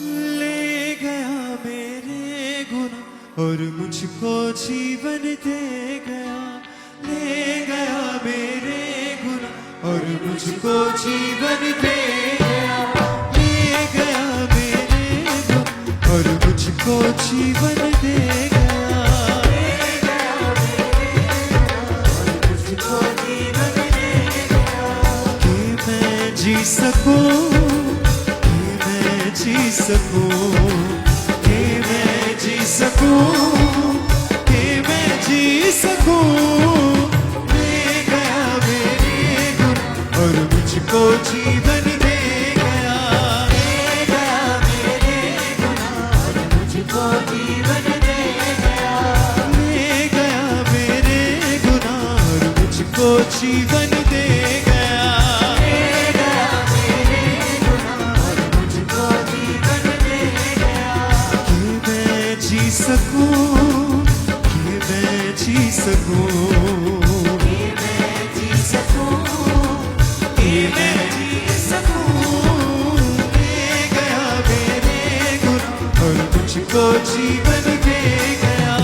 ले गया मेरे गुनाह और मुझको जीवन दे गया। ले गया मेरे गुनाह और मुझको जीवन दे गया। ले गया मेरे गुनाह और मुझको जीवन दे गया। ले गया मेरे गुनाह और मुझको जीवन दे गया। कि मैं जी सकूं, जी सकूं, कि मैं जी सकूं, कि मैं जी सकूं। ले गया मेरे गुनाह और मुझको जीवन दे गया। ले गया मेरे गुनाह और मुझको जीवन दे गया। ले गया मेरे गुनाह और मुझको जीवन दे गया। जी सकूं, कि मैं जी सकूं, कि मैं जी सकूं, कि मैं जी सकूं। ले गया मेरे गुनाह और मुझको जीवन दे गया।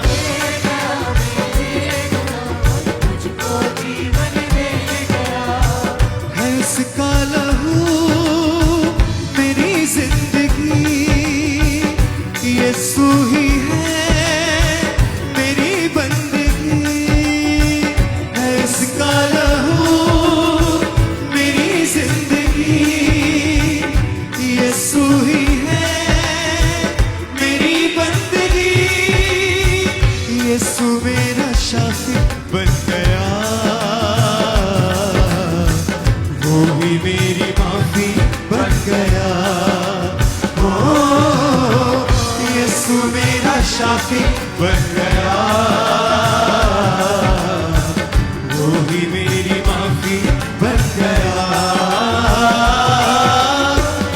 ले गया मेरे गुनाह और मुझको जीवन दे गया। है उसका लहू मेरी जिंदगी, यीशु ही है मेरी बंदगी। है इसका लहू मेरी जिंदगी, यीशु ही है मेरी बंदगी। यीशु मेरा शाफी बन गया, वो ही मेरी माफी बन गया। यीशु मेरा शाफी बन गया, वो ही मेरी माफी बन गया।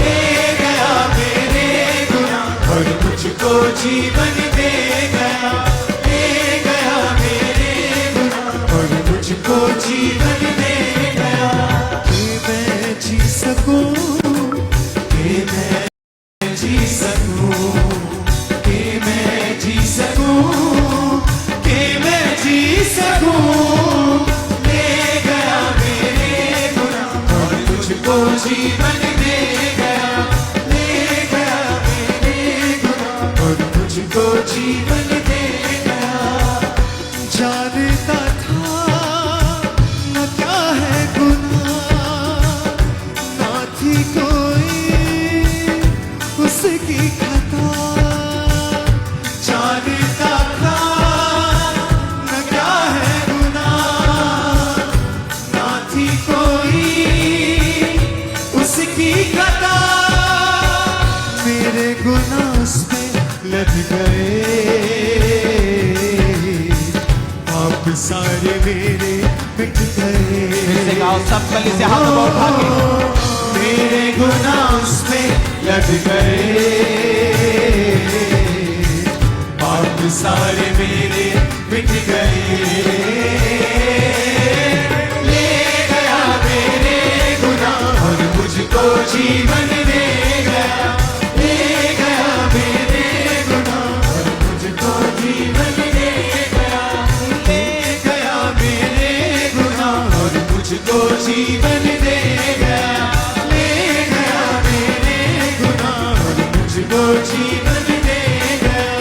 ले गया मेरे गुनाह और मुझको जीवन दे गया। ले गया मेरे गुनाह और मुझको जीवन दे गया। कि मैं जी सकूं, कि मैं जी सकूं, कि मैं जी सकूं, कि मैं जी सकूं। ले गया मेरे गुनाह और मुझको जीवन दे गया। ले गया मेरे गुनाह और मुझको जीवन दे गया। जानता था न क्या है गुनाह, ना थी कोई उसकी खता। जानता था न क्या है गुनाह, ना थी कोई उसकी खता। मेरे गुनाह उस पे लद गए, पाप सारे मेरे मिट गए। फिर से गाओ सब गली से हाथ उठा के। मेरे गुनाह उस पे लग गए, पाप सारे मेरे मिट गए। ले गया मेरे गुनाह और मुझको जीवन दे गया। ले गया मेरे गुनाह और मुझको जीवन दे गया। ले गया मेरे गुनाह और मुझको जीवन दे गया। मुझको जीवन दे गया।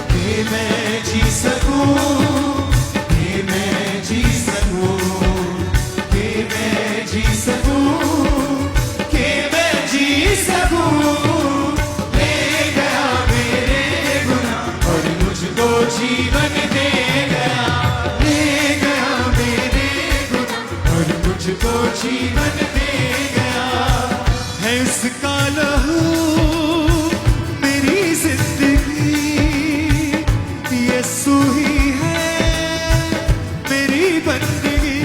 कि मैं जी सकूं, कि मैं जी सकूं, कि मैं जी सकूं, कि मैं जी सकूं। ले गया मेरे गुनाह और मुझको जीवन दे गया। ले गया मेरे गुनाह और मुझको जीवन दे गया। है उसका लहू यीशु ही है मेरी बंदगी।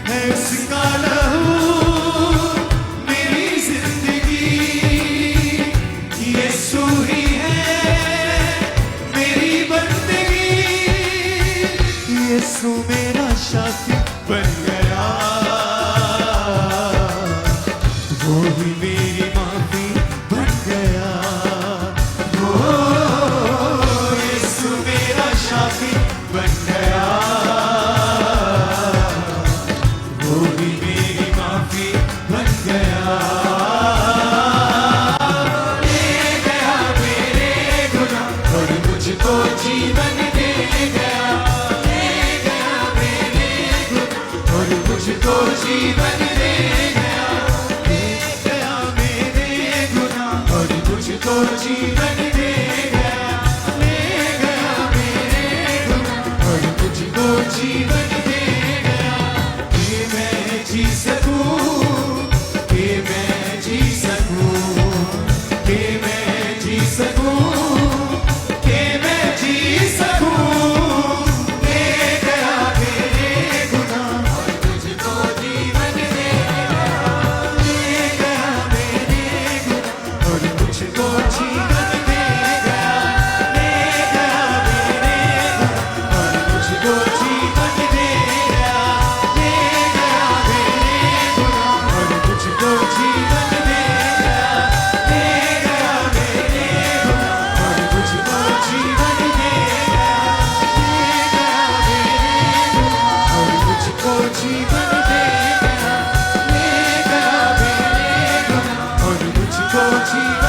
है उसका लहू मेरी जिंदगी, यीशु ही है मेरी बंदगी। यीशु मेरा शाफी बन गया, जीवन दे गया, ले गया मेरे गुनाह और मुझको जीवन दे गया कि मैं जी सकूं, कि मैं जी सकूं, कि मैं जी सकूं, कि मैं जी सकूं। ले गया मेरे गुनाह और मुझको जीवन दे गया, ले गया मेरे गुनाह और मुझको जीवन दे गया, ले गया मेरे गुनाह और मुझको जीवन दे गया, ले गया मेरे गुनाह और मुझको जीवन दे गया, ले गया मेरे गुनाह और मुझको जीवन दे गया, ले गया मेरे गुनाह और मुझको जीवन दे गया, ले गया मेरे गुनाह और मुझको जीवन